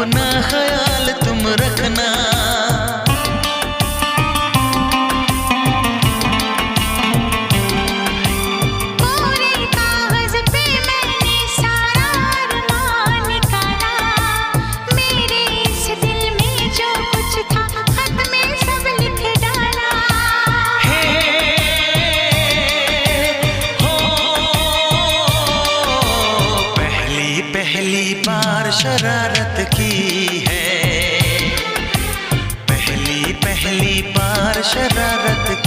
अपना ख्याल तुम रखना। पहली बार शरारत की है, पहली बार शरारत